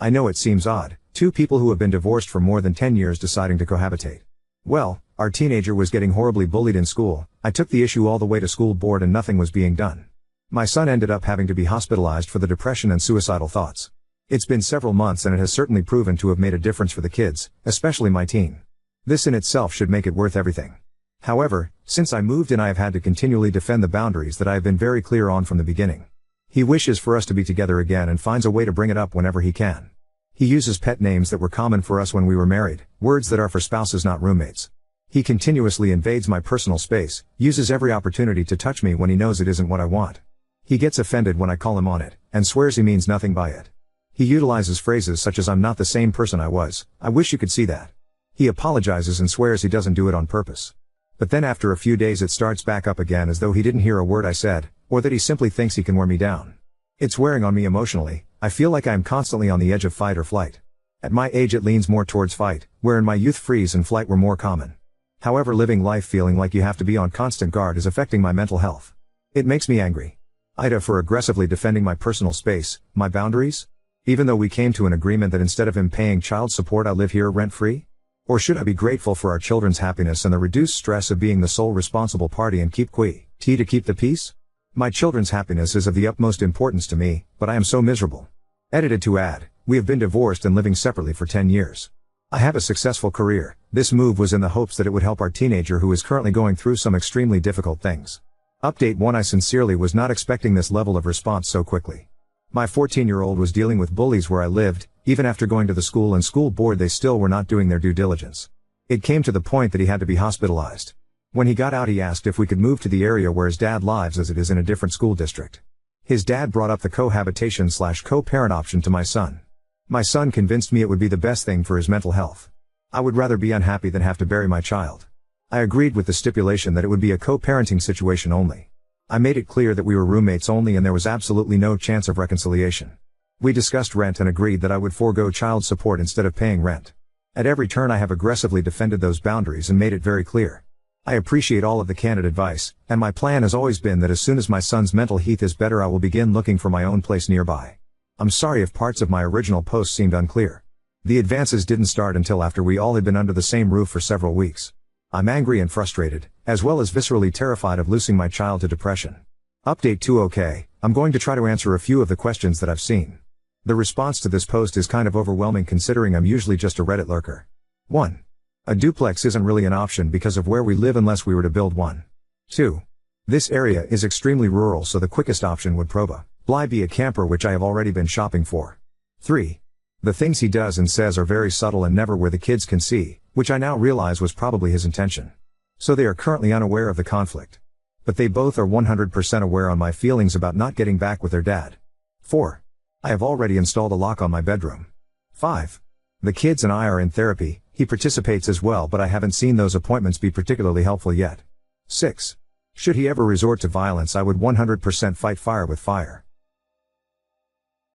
I know it seems odd, two people who have been divorced for more than 10 years deciding to cohabitate. Well, our teenager was getting horribly bullied in school. I took the issue all the way to school board and nothing was being done. My son ended up having to be hospitalized for the depression and suicidal thoughts. It's been several months and it has certainly proven to have made a difference for the kids, especially my teen. This in itself should make it worth everything. However, since I moved in I have had to continually defend the boundaries that I have been very clear on from the beginning. He wishes for us to be together again and finds a way to bring it up whenever he can. He uses pet names that were common for us when we were married, words that are for spouses not roommates. He continuously invades my personal space, uses every opportunity to touch me when he knows it isn't what I want. He gets offended when I call him on it, and swears he means nothing by it. He utilizes phrases such as "I'm not the same person I was, I wish you could see that." He apologizes and swears he doesn't do it on purpose. But then after a few days it starts back up again as though he didn't hear a word I said, or that he simply thinks he can wear me down. It's wearing on me emotionally. I feel like I am constantly on the edge of fight or flight. At my age it leans more towards fight, where in my youth freeze and flight were more common. However, living life feeling like you have to be on constant guard is affecting my mental health. It makes me angry. Ida for aggressively defending my personal space, my boundaries? Even though we came to an agreement that instead of him paying child support I live here rent-free? Or should I be grateful for our children's happiness and the reduced stress of being the sole responsible party and keep to keep the peace? My children's happiness is of the utmost importance to me, but I am so miserable. Edited to add, we have been divorced and living separately for 10 years. I have a successful career. This move was in the hopes that it would help our teenager who is currently going through some extremely difficult things. Update 1: I sincerely was not expecting this level of response so quickly. My 14-year-old was dealing with bullies where I lived. Even after going to the school and school board they still were not doing their due diligence. It came to the point that he had to be hospitalized. When he got out he asked if we could move to the area where his dad lives as it is in a different school district. His dad brought up the cohabitation/co-parent option to my son. My son convinced me it would be the best thing for his mental health. I would rather be unhappy than have to bury my child. I agreed with the stipulation that it would be a co-parenting situation only. I made it clear that we were roommates only and there was absolutely no chance of reconciliation. We discussed rent and agreed that I would forego child support instead of paying rent. At every turn I have aggressively defended those boundaries and made it very clear. I appreciate all of the candid advice, and my plan has always been that as soon as my son's mental health is better I will begin looking for my own place nearby. I'm sorry if parts of my original post seemed unclear. The advances didn't start until after we all had been under the same roof for several weeks. I'm angry and frustrated, as well as viscerally terrified of losing my child to depression. Update 2: Okay, I'm going to try to answer a few of the questions that I've seen. The response to this post is kind of overwhelming considering I'm usually just a Reddit lurker. 1. A duplex isn't really an option because of where we live unless we were to build one. 2. This area is extremely rural so the quickest option would probably be a camper which I have already been shopping for. 3. The things he does and says are very subtle and never where the kids can see, which I now realize was probably his intention. So they are currently unaware of the conflict. But they both are 100% aware on my feelings about not getting back with their dad. 4. I have already installed a lock on my bedroom. 5. The kids and I are in therapy. He participates as well but I haven't seen those appointments be particularly helpful yet. 6. Should he ever resort to violence I would 100% fight fire with fire.